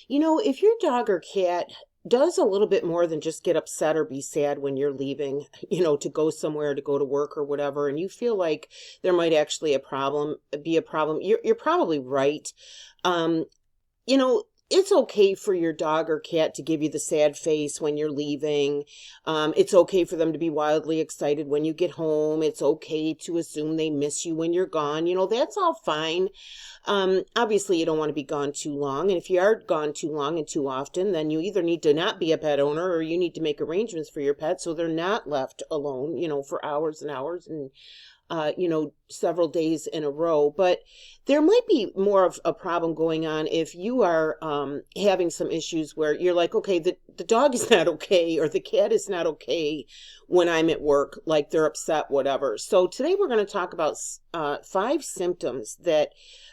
If your dog or cat does a little bit more than just get upset or be sad when you're leaving, to go somewhere, to go to work or whatever, and you feel like there might actually be a problem, you're probably right. Um, it's okay for your dog or cat to give you the sad face when you're leaving. It's okay for them to be wildly excited when you get home. It's okay to assume they miss you when you're gone. That's all fine. Obviously, you don't want to be gone too long. And if you are gone too long and too often, then you either need to not be a pet owner or you need to make arrangements for your pet so they're not left alone, for hours and hours and several days in a row. But there might be more of a problem going on if you are having some issues where you're like, okay, the dog is not okay or the cat is not okay when I'm at work, like they're upset, whatever. So today we're going to talk about 5 symptoms that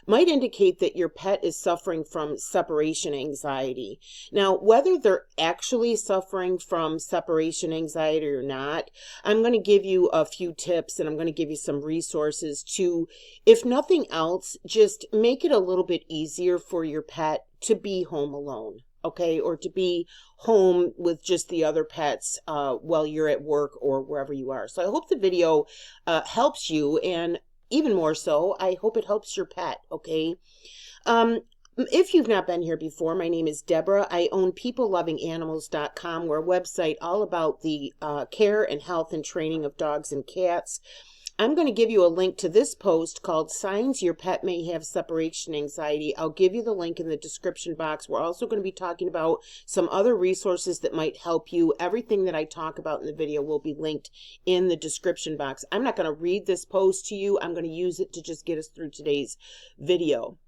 might indicate that your pet is suffering from separation anxiety. Now, whether they're actually suffering from separation anxiety or not, I'm going to give you a few tips and I'm going to give you some resources to, if nothing else, just make it a little bit easier for your pet to be home alone, okay, or to be home with just the other pets while you're at work or wherever you are. So I hope the video helps you, and even more so, I hope it helps your pet, okay? If you've not been here before, my name is Deborah. I own peoplelovinganimals.com. We're a website all about the care and health and training of dogs and cats. I'm going to give you a link to this post called Signs Your Pet May Have Separation Anxiety. I'll give you the link in the description box. We're also going to be talking about some other resources that might help you. Everything that I talk about in the video will be linked in the description box. I'm not going to read this post to you. I'm going to use it to just get us through today's video.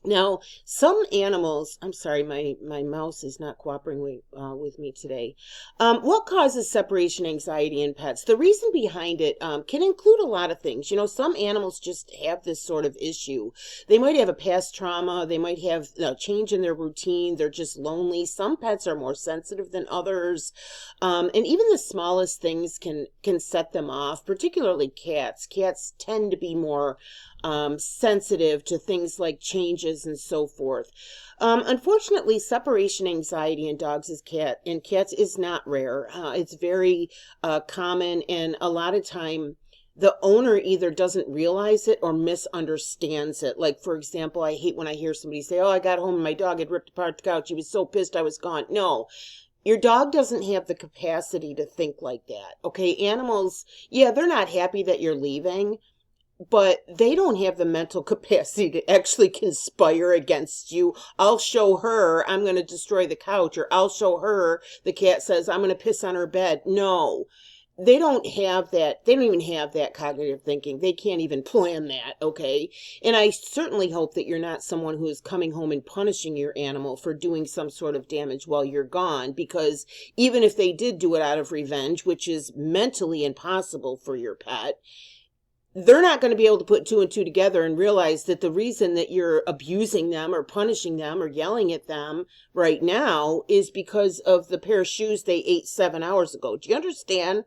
Now, some animals, I'm sorry, my mouse is not cooperating with me today. What causes separation anxiety in pets? The reason behind it can include a lot of things. Some animals just have this sort of issue. They might have a past trauma. They might have a change in their routine. They're just lonely. Some pets are more sensitive than others. And even the smallest things can set them off, particularly cats. Cats tend to be more sensitive to things like changes and so forth. Unfortunately, separation anxiety in dogs and cats is not rare. It's very common, and a lot of time the owner either doesn't realize it or misunderstands it. Like, for example, I hate when I hear somebody say, "Oh, I got home and my dog had ripped apart the couch. He was so pissed I was gone." No. Your dog doesn't have the capacity to think like that. Okay, animals, yeah, they're not happy that you're leaving, but they don't have the mental capacity to actually conspire against you. I'll show her I'm going to destroy the couch, or I'll show her the cat says I'm going to piss on her bed. No, they don't have that. They don't even have that cognitive thinking. They can't even plan that, okay? And I certainly hope that you're not someone who is coming home and punishing your animal for doing some sort of damage while you're gone, because even if they did do it out of revenge, which is mentally impossible for your pet, they're not going to be able to put 2 and 2 together and realize that the reason that you're abusing them or punishing them or yelling at them right now is because of the pair of shoes they ate 7 hours ago. Do you understand?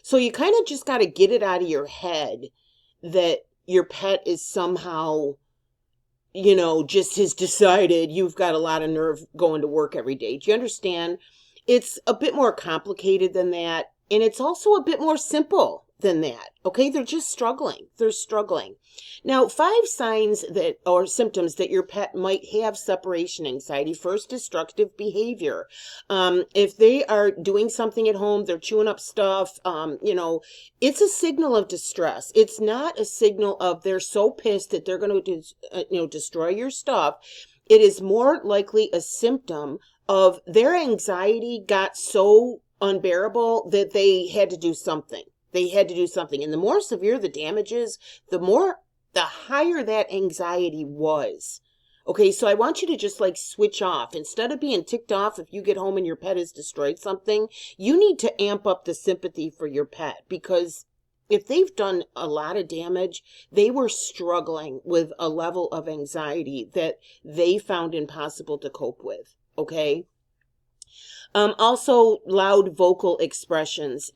So you kind of just got to get it out of your head that your pet is somehow, just has decided you've got a lot of nerve going to work every day. Do you understand? It's a bit more complicated than that. And it's also a bit more simple than that. Okay, they're just struggling. They're struggling. Now, 5 signs or symptoms that your pet might have separation anxiety. First, destructive behavior. If they are doing something at home, they're chewing up stuff, it's a signal of distress. It's not a signal of they're so pissed that they're going to destroy your stuff. It is more likely a symptom of their anxiety got so unbearable that they had to do something. They had to do something. And the more severe the damage is, the higher that anxiety was. Okay, so I want you to just switch off. Instead of being ticked off if you get home and your pet has destroyed something, you need to amp up the sympathy for your pet, because if they've done a lot of damage, they were struggling with a level of anxiety that they found impossible to cope with. Okay? Also, loud vocal expressions.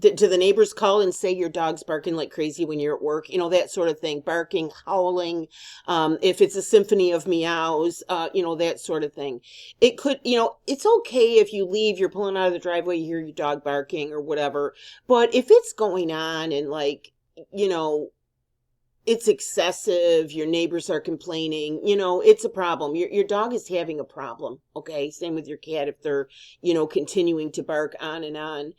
do the neighbors call and say your dog's barking like crazy when you're at work? You know, that sort of thing. Barking, howling, if it's a symphony of meows, you know, that sort of thing. It could, you know, it's okay if you leave, you're pulling out of the driveway, you hear your dog barking or whatever. But if it's going on and like, you know, it's excessive, your neighbors are complaining, you know, it's a problem. Your dog is having a problem, okay? Same with your cat if they're, you know, continuing to bark on and on.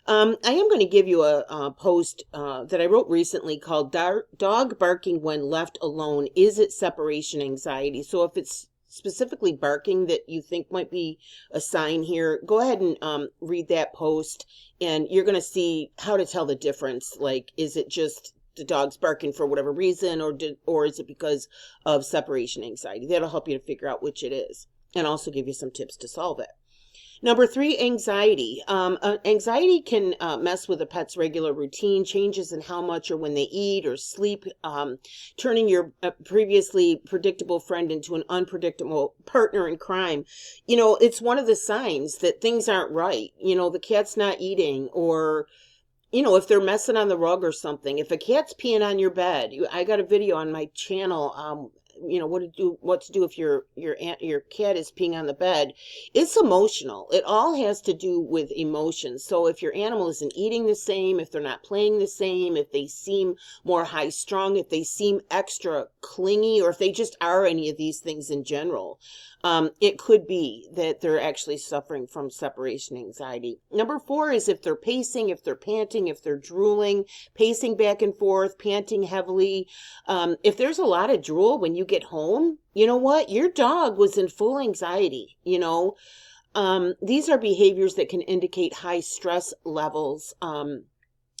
I am going to give you a post that I wrote recently called Dog Barking When Left Alone. Is it separation anxiety? So if it's specifically barking that you think might be a sign here, go ahead and read that post, and you're going to see how to tell the difference. Like, is it just the dog's barking for whatever reason, or is it because of separation anxiety? That'll help you to figure out which it is, and also give you some tips to solve it. Number 3, anxiety. Anxiety can mess with a pet's regular routine, changes in how much or when they eat or sleep, turning your previously predictable friend into an unpredictable partner in crime. You know, it's one of the signs that things aren't right. You know, the cat's not eating, or you know, if they're messing on the rug or something. If a cat's peeing on your bed, I got a video on my channel, you know, what to do if your cat is peeing on the bed. It's emotional. It all has to do with emotions. So if your animal isn't eating the same, if they're not playing the same, if they seem more high strung, if they seem extra clingy, or if they just are any of these things in general, it could be that they're actually suffering from separation anxiety. Number 4 is if they're pacing, if they're panting, if they're drooling, pacing back and forth, panting heavily. If there's a lot of drool when you get home, you know what? Your dog was in full anxiety, you know. These are behaviors that can indicate high stress levels,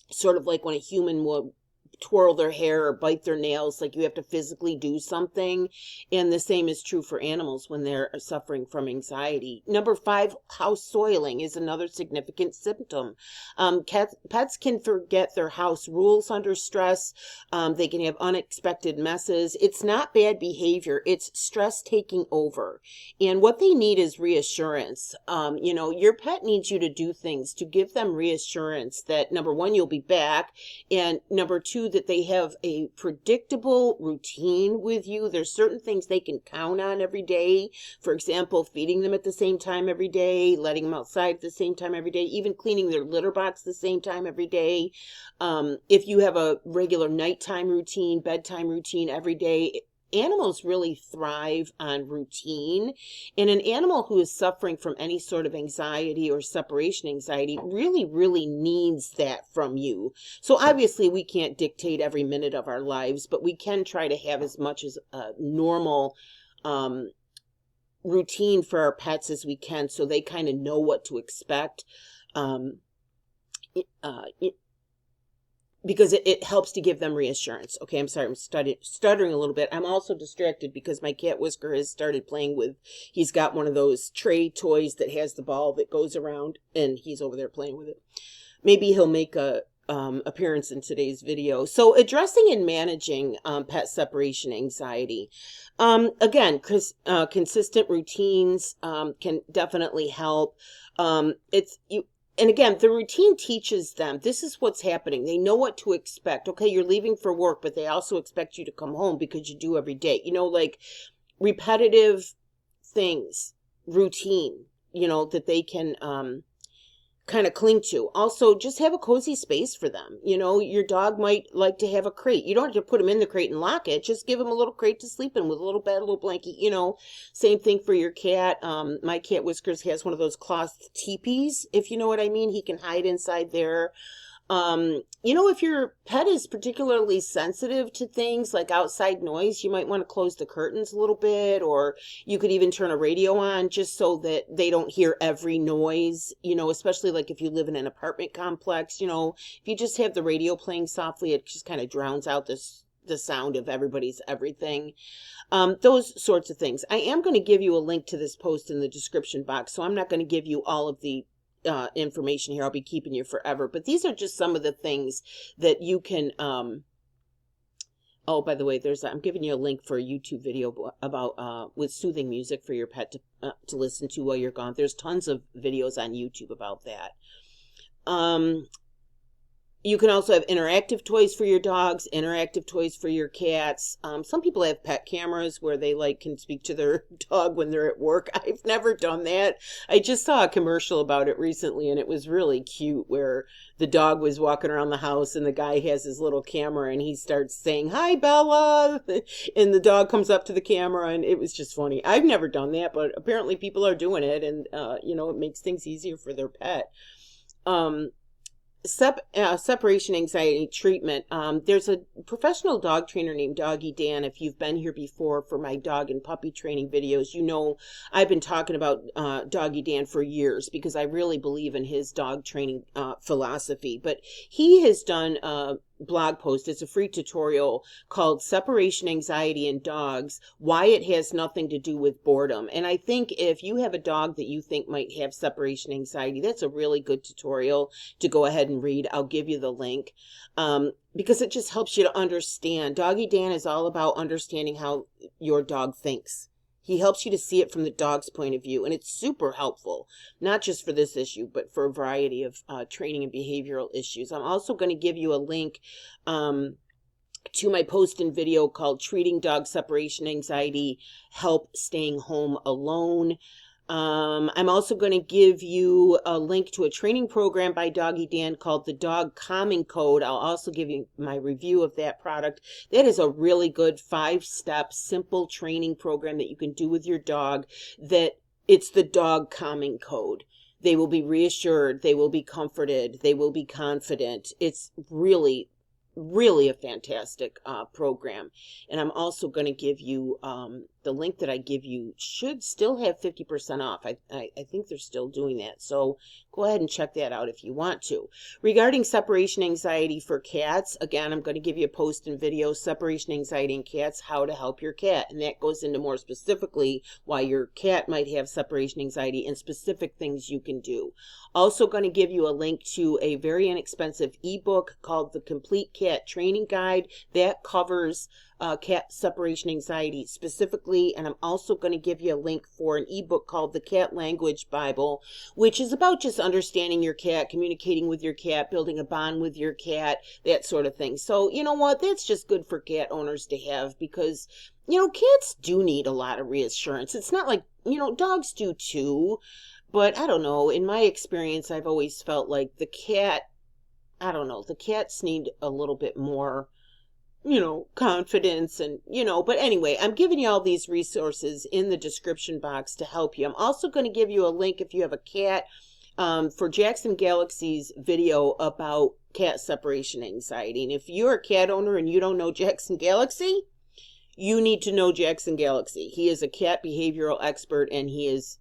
sort of like when a human will twirl their hair or bite their nails, like you have to physically do something. And the same is true for animals when they're suffering from anxiety. Number 5, house soiling is another significant symptom. Pets can forget their house rules under stress. They can have unexpected messes. It's not bad behavior. It's stress taking over. And what they need is reassurance. You know, your pet needs you to do things to give them reassurance that, number 1, you'll be back, and number 2, that they have a predictable routine with you. There's certain things they can count on every day. For example, feeding them at the same time every day, letting them outside at the same time every day, even cleaning their litter box the same time every day. If you have a regular nighttime routine, bedtime routine every day, animals really thrive on routine, and an animal who is suffering from any sort of anxiety or separation anxiety really, really needs that from you. So obviously we can't dictate every minute of our lives, but we can try to have as much as a normal routine for our pets as we can, so they kind of know what to expect. Because it helps to give them reassurance. Okay, I'm sorry, I'm stuttering a little bit. I'm also distracted because my cat Whisker has started playing with, he's got one of those tray toys that has the ball that goes around, and he's over there playing with it. Maybe he'll make a appearance in today's video. So addressing and managing pet separation anxiety. Again, consistent routines can definitely help. And again, the routine teaches them this is what's happening. They know what to expect. Okay, you're leaving for work, but they also expect you to come home because you do every day. You know, like repetitive things, routine, you know, that they can kind of cling to. Also, just have a cozy space for them. You know, your dog might like to have a crate. You don't have to put him in the crate and lock it. Just give him a little crate to sleep in with a little bed, a little blanket. You know, same thing for your cat. My cat Whiskers has one of those cloth teepees, if you know what I mean. He can hide inside there. You know, if your pet is particularly sensitive to things like outside noise, you might want to close the curtains a little bit, or you could even turn a radio on just so that they don't hear every noise, you know, especially like if you live in an apartment complex. You know, if you just have the radio playing softly, it just kind of drowns out the sound of everybody's everything. Those sorts of things. I am going to give you a link to this post in the description box, so I'm not going to give you all of the information here. I'll be keeping you forever, but these are just some of the things that you can oh, by the way, I'm giving you a link for a YouTube video about with soothing music for your pet to listen to while you're gone. There's tons of videos on YouTube about that. You can also have interactive toys for your dogs, interactive toys for your cats. Some people have pet cameras where they like can speak to their dog when they're at work. I've never done that. I just saw a commercial about it recently and it was really cute where the dog was walking around the house and the guy has his little camera and he starts saying, "Hi, Bella." And the dog comes up to the camera and it was just funny. I've never done that, but apparently people are doing it and, it makes things easier for their pet. Um, Separation anxiety treatment. There's a professional dog trainer named Doggy Dan. If you've been here before for my dog and puppy training videos, you know I've been talking about Doggy Dan for years because I really believe in his dog training philosophy. But he has done a blog post. It's a free tutorial called Separation Anxiety in Dogs, Why It Has Nothing to Do with Boredom. And I think if you have a dog that you think might have separation anxiety, that's a really good tutorial to go ahead and read. I'll give you the link because it just helps you to understand. Doggy Dan is all about understanding how your dog thinks. He helps you to see it from the dog's point of view, and it's super helpful, not just for this issue, but for a variety of training and behavioral issues. I'm also going to give you a link to my post and video called Treating Dog Separation Anxiety, Help Staying Home Alone. I'm also going to give you a link to a training program by Doggy Dan called the Dog Calming Code. I'll also give you my review of that product. That is a really good 5-step simple training program that you can do with your dog. That it's the Dog Calming Code. They will be reassured. They will be comforted. They will be confident. It's really a fantastic program. And I'm also going to give you the link that I give you should still have 50% off. I think they're still doing that. So go ahead and check that out if you want to. Regarding separation anxiety for cats, again, I'm going to give you a post and video, Separation Anxiety in Cats, How to Help Your Cat. And that goes into more specifically why your cat might have separation anxiety and specific things you can do. Also going to give you a link to a very inexpensive ebook called The Complete Cat Training Guide. That covers cat separation anxiety specifically. And I'm also going to give you a link for an ebook called the Cat Language Bible, which is about just understanding your cat, communicating with your cat, building a bond with your cat, that sort of thing. So you know what? That's just good for cat owners to have because, cats do need a lot of reassurance. It's not like, dogs do too. But I don't know, in my experience, I've always felt like the cats need a little bit more, confidence and, but anyway, I'm giving you all these resources in the description box to help you. I'm also going to give you a link if you have a cat for Jackson Galaxy's video about cat separation anxiety. And if you're a cat owner and you don't know Jackson Galaxy, you need to know Jackson Galaxy. He is a cat behavioral expert and he's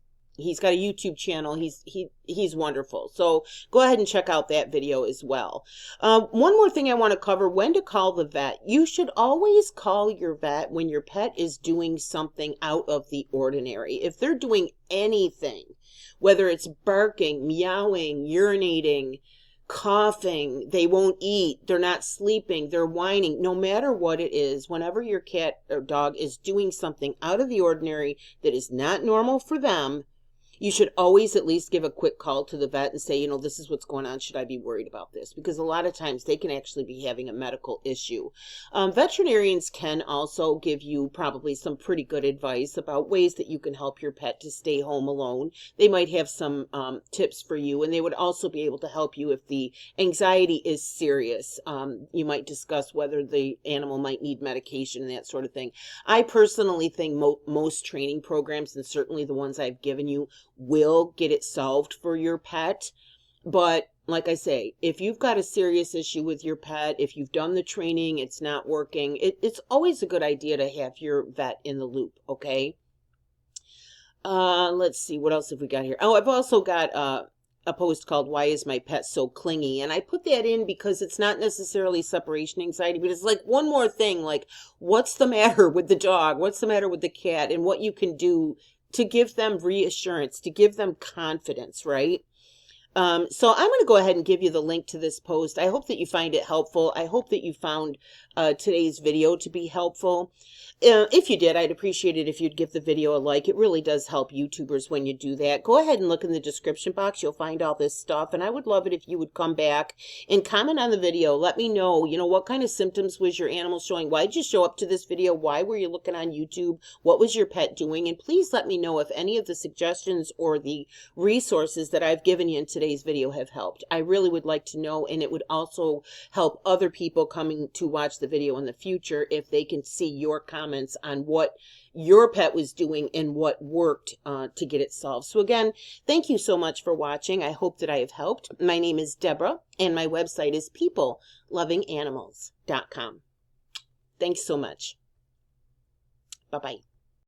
got a YouTube channel. He's wonderful. So go ahead and check out that video as well. One more thing I want to cover, when to call the vet. You should always call your vet when your pet is doing something out of the ordinary. If they're doing anything, whether it's barking, meowing, urinating, coughing, they won't eat, they're not sleeping, they're whining, no matter what it is, whenever your cat or dog is doing something out of the ordinary that is not normal for them, you should always at least give a quick call to the vet and say, this is what's going on. Should I be worried about this? Because a lot of times they can actually be having a medical issue. Veterinarians can also give you probably some pretty good advice about ways that you can help your pet to stay home alone. They might have some tips for you, and they would also be able to help you if the anxiety is serious. You might discuss whether the animal might need medication and that sort of thing. I personally think most training programs, and certainly the ones I've given you, will get it solved for your pet. But like I say, if you've got a serious issue with your pet, if you've done the training, it's not working, it's always a good idea to have your vet in the loop, okay? Let's see, what else have we got here? Oh, I've also got a post called Why Is My Pet So Clingy? And I put that in because it's not necessarily separation anxiety, but it's like one more thing, like what's the matter with the dog? What's the matter with the cat? And what you can do to give them reassurance, to give them confidence, right? So I'm going to go ahead and give you the link to this post. I hope that you find it helpful. I hope that you found today's video to be helpful. If you did, I'd appreciate it if you'd give the video a like. It really does help YouTubers when you do that. Go ahead and look in the description box. You'll find all this stuff. And I would love it if you would come back and comment on the video. Let me know, what kind of symptoms was your animal showing? Why did you show up to this video? Why were you looking on YouTube? What was your pet doing? And please let me know if any of the suggestions or the resources that I've given you in today's video have helped. I really would like to know, and it would also help other people coming to watch the video in the future if they can see your comments on what your pet was doing and what worked to get it solved. So again, thank you so much for watching. I hope that I have helped. My name is Deborah, and my website is peoplelovinganimals.com. Thanks so much. Bye-bye.